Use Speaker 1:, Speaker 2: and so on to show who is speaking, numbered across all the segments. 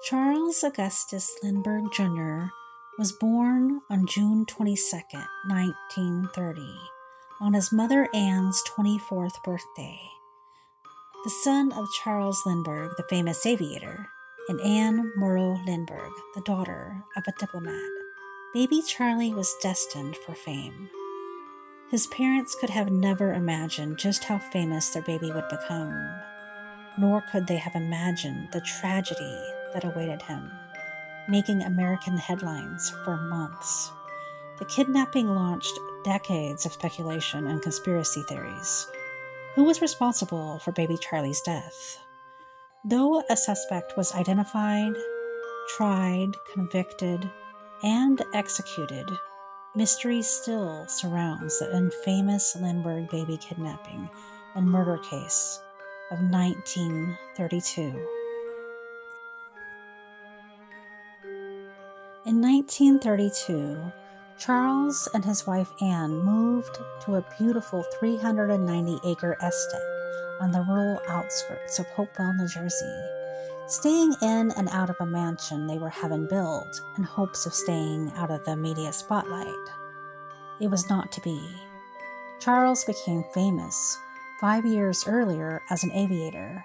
Speaker 1: Charles Augustus Lindbergh Jr. was born on June 22, 1930, on his mother Anne's 24th birthday. The son of Charles Lindbergh, the famous aviator, and Anne Morrow Lindbergh, the daughter of a diplomat, baby Charlie was destined for fame. His parents could have never imagined just how famous their baby would become, nor could they have imagined the tragedy that awaited him, making American headlines for months. The kidnapping launched decades of speculation and conspiracy theories. Who was responsible for baby Charlie's death? Though a suspect was identified, tried, convicted, and executed, mystery still surrounds the infamous Lindbergh baby kidnapping and murder case of 1932. In 1932, Charles and his wife Anne moved to a beautiful 390-acre estate on the rural outskirts of Hopewell, New Jersey, staying in and out of a mansion they were having built in hopes of staying out of the media spotlight. It was not to be. Charles became famous 5 years earlier as an aviator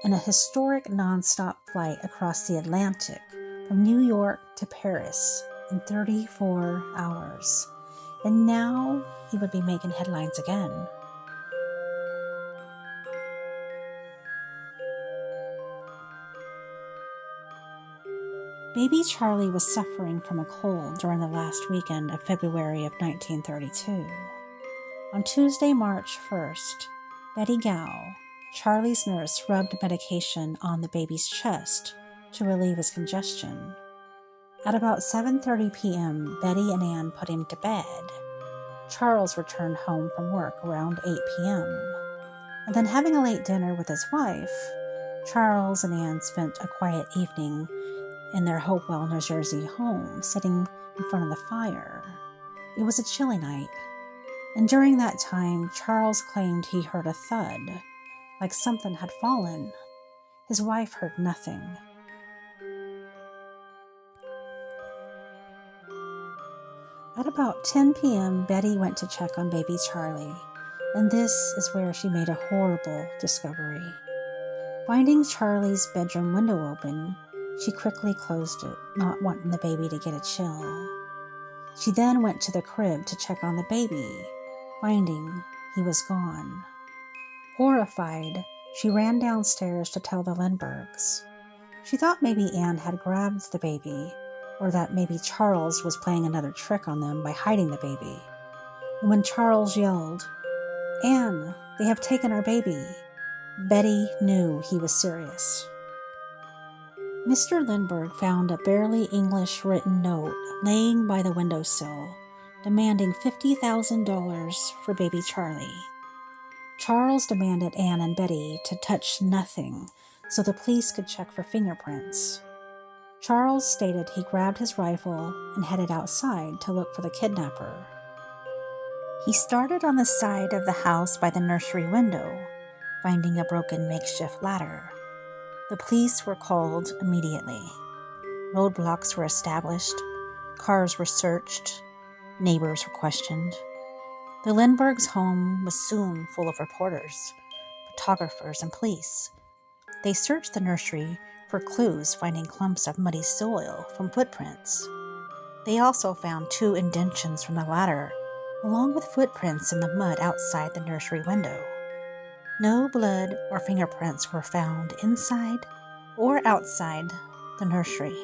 Speaker 1: in a historic nonstop flight across the Atlantic from New York to Paris in 34 hours. And now he would be making headlines again. Baby Charlie was suffering from a cold during the last weekend of February of 1932. On Tuesday, March 1st, Betty Gow, Charlie's nurse, rubbed medication on the baby's chest to relieve his congestion. At about 7:30 p.m., Betty and Anne put him to bed. Charles returned home from work around 8 p.m. And then, having a late dinner with his wife, Charles and Anne spent a quiet evening in their Hopewell, New Jersey home, sitting in front of the fire. It was a chilly night, and during that time, Charles claimed he heard a thud, like something had fallen. His wife heard nothing. At about 10 p.m., Betty went to check on baby Charlie, and this is where she made a horrible discovery. Finding Charlie's bedroom window open, she quickly closed it, not wanting the baby to get a chill. She then went to the crib to check on the baby, finding he was gone. Horrified, she ran downstairs to tell the Lindberghs. She thought maybe Anne had grabbed the baby, or that maybe Charles was playing another trick on them by hiding the baby. And when Charles yelled, "Anne, they have taken our baby," Betty knew he was serious. Mr. Lindbergh found a barely English-written note laying by the windowsill, demanding $50,000 for baby Charlie. Charles demanded Anne and Betty to touch nothing so the police could check for fingerprints. Charles stated he grabbed his rifle and headed outside to look for the kidnapper. He started on the side of the house by the nursery window, finding a broken makeshift ladder. The police were called immediately. Roadblocks were established, cars were searched, neighbors were questioned. The Lindberghs' home was soon full of reporters, photographers, and police. They searched the nursery for clues, finding clumps of muddy soil from footprints. They also found 2 indentions from the ladder, along with footprints in the mud outside the nursery window. No blood or fingerprints were found inside or outside the nursery.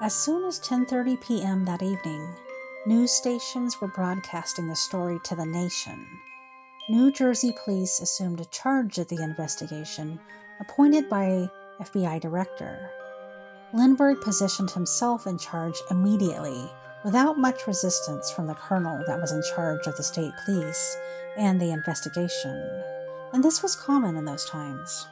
Speaker 1: As soon as 10:30 p.m. that evening, news stations were broadcasting the story to the nation. New Jersey police assumed charge of the investigation, appointed by FBI director. Lindbergh positioned himself in charge immediately, without much resistance from the colonel that was in charge of the state police and the investigation. And this was common in those times.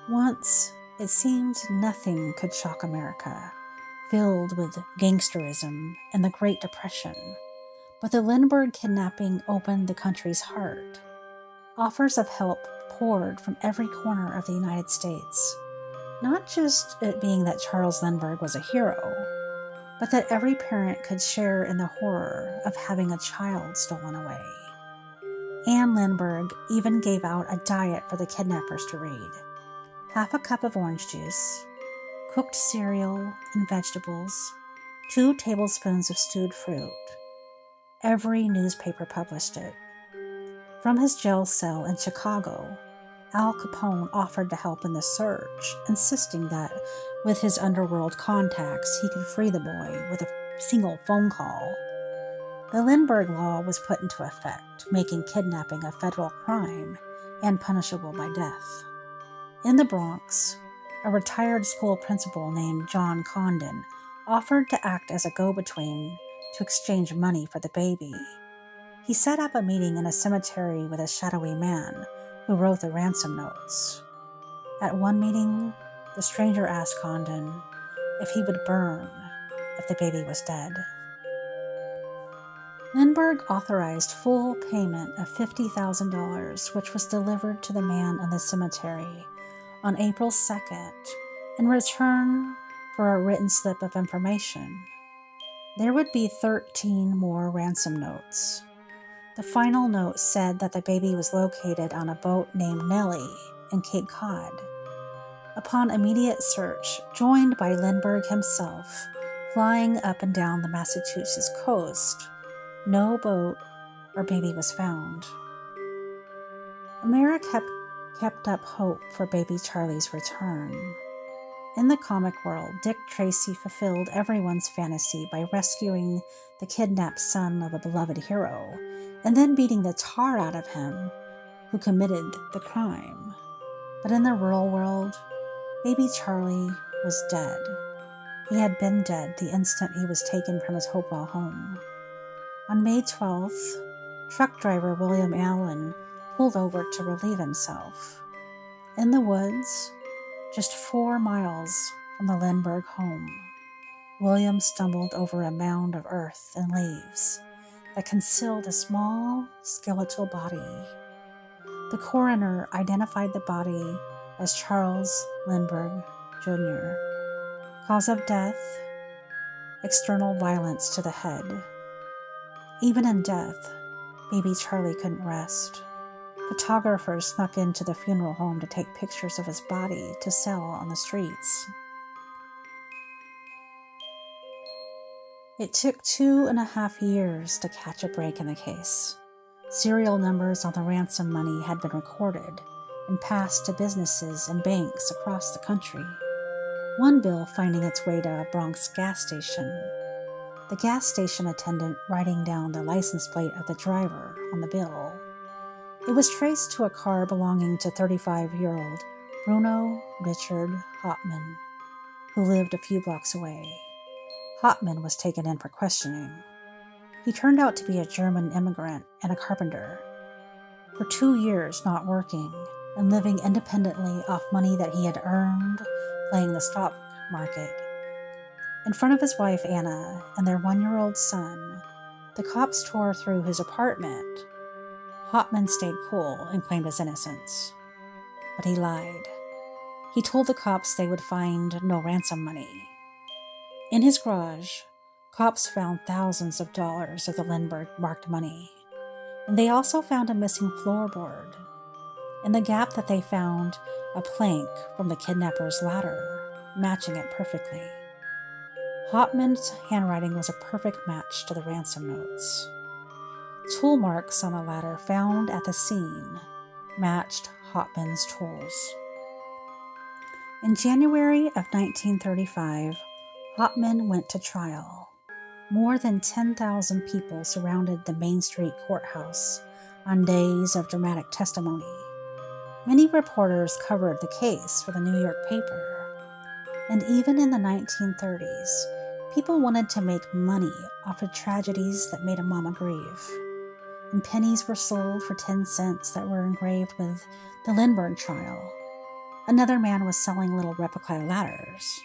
Speaker 1: Once, it seemed nothing could shock America, filled with gangsterism and the Great Depression. But the Lindbergh kidnapping opened the country's heart. Offers of help poured from every corner of the United States, not just it being that Charles Lindbergh was a hero, but that every parent could share in the horror of having a child stolen away. Anne Lindbergh even gave out a diet for the kidnappers to read: half a cup of orange juice, cooked cereal and vegetables, 2 tablespoons of stewed fruit. Every newspaper published it. From his jail cell in Chicago, Al Capone offered to help in the search, insisting that with his underworld contacts, he could free the boy with a single phone call. The Lindbergh Law was put into effect, making kidnapping a federal crime and punishable by death. In the Bronx, a retired school principal named John Condon offered to act as a go-between to exchange money for the baby. He set up a meeting in a cemetery with a shadowy man who wrote the ransom notes. At one meeting, the stranger asked Condon if he would burn if the baby was dead. Lindbergh authorized full payment of $50,000, which was delivered to the man in the cemetery on April 2nd in return for a written slip of information. There would be 13 more ransom notes. The final note said that the baby was located on a boat named Nellie in Cape Cod. Upon immediate search, joined by Lindbergh himself, flying up and down the Massachusetts coast, no boat or baby was found. America kept up hope for baby Charlie's return. In the comic world, Dick Tracy fulfilled everyone's fantasy by rescuing the kidnapped son of a beloved hero and then beating the tar out of him who committed the crime. But in the real world, baby Charlie was dead. He had been dead the instant he was taken from his Hopewell home. On May 12th, truck driver William Allen pulled over to relieve himself. In the woods, just 4 miles from the Lindbergh home, William stumbled over a mound of earth and leaves that concealed a small skeletal body. The coroner identified the body as Charles Lindbergh, Jr. Cause of death: external violence to the head. Even in death, baby Charlie couldn't rest. Photographers snuck into the funeral home to take pictures of his body to sell on the streets. It took 2.5 years to catch a break in the case. Serial numbers on the ransom money had been recorded and passed to businesses and banks across the country, one bill finding its way to a Bronx gas station. The gas station attendant writing down the license plate of the driver on the bill. It was traced to a car belonging to 35-year-old Bruno Richard Hauptmann, who lived a few blocks away. Hauptmann was taken in for questioning. He turned out to be a German immigrant and a carpenter. For 2 years not working and living independently off money that he had earned playing the stock market. In front of his wife Anna and their 1-year-old son, the cops tore through his apartment. Hauptmann stayed cool and claimed his innocence. But he lied. He told the cops they would find no ransom money. In his garage, cops found thousands of dollars of the Lindbergh marked money, and they also found a missing floorboard. In the gap that they found, a plank from the kidnapper's ladder, matching it perfectly. Hauptmann's handwriting was a perfect match to the ransom notes. Tool marks on the ladder found at the scene matched Hauptmann's tools. In January of 1935, Hauptmann went to trial. More than 10,000 people surrounded the Main Street courthouse on days of dramatic testimony. Many reporters covered the case for the New York paper. And even in the 1930s, people wanted to make money off of tragedies that made a mama grieve. And pennies were sold for 10 cents that were engraved with the Lindbergh trial. Another man was selling little replica ladders.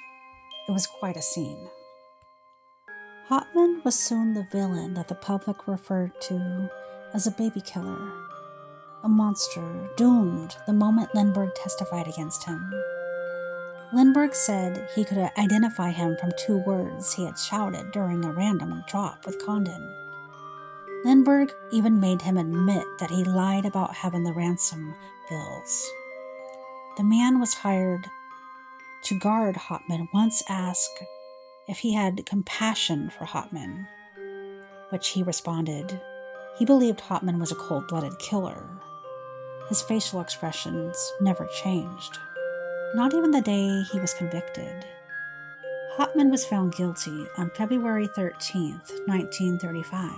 Speaker 1: It was quite a scene. Hauptmann was soon the villain that the public referred to as a baby killer. a monster doomed the moment Lindbergh testified against him. Lindbergh said he could identify him from 2 words he had shouted during a random drop with Condon. Lindbergh even made him admit that he lied about having the ransom bills. The man was hired to guard Hauptmann once asked if he had compassion for Hauptmann, which he responded he believed Hauptmann was a cold-blooded killer. His facial expressions never changed, not even the day he was convicted. Hauptmann was found guilty on February 13, 1935.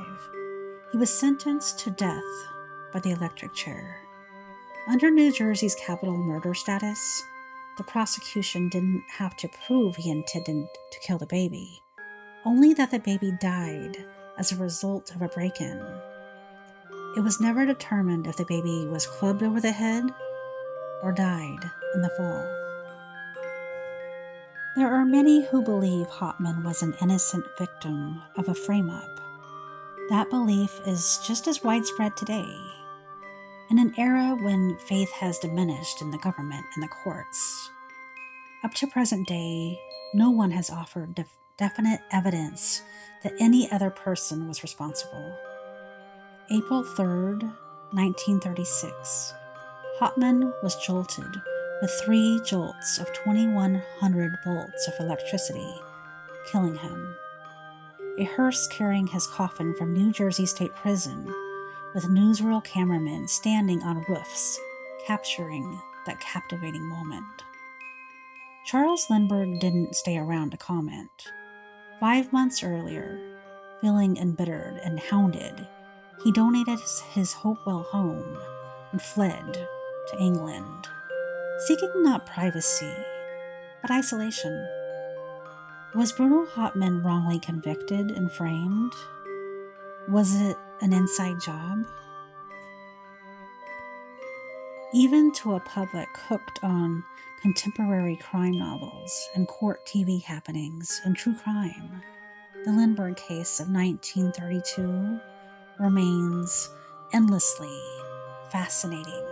Speaker 1: He was sentenced to death by the electric chair. Under New Jersey's capital murder status, the prosecution didn't have to prove he intended to kill the baby, only that the baby died as a result of a break-in. It was never determined if the baby was clubbed over the head or died in the fall. There are many who believe Hauptmann was an innocent victim of a frame-up. That belief is just as widespread today, in an era when faith has diminished in the government and the courts. Up to present day, no one has offered definite evidence that any other person was responsible. April 3rd, 1936, Hauptmann was jolted with 3 jolts of 2,100 volts of electricity, killing him. A hearse carrying his coffin from New Jersey State Prison, with newsreel cameramen standing on roofs, capturing that captivating moment. Charles Lindbergh didn't stay around to comment. 5 months earlier, feeling embittered and hounded, he donated his Hopewell home and fled to England, seeking not privacy, but isolation. Was Bruno Hauptmann wrongly convicted and framed? Was it an inside job? Even to a public hooked on contemporary crime novels and court TV happenings and true crime, the Lindbergh case of 1932 remains endlessly fascinating.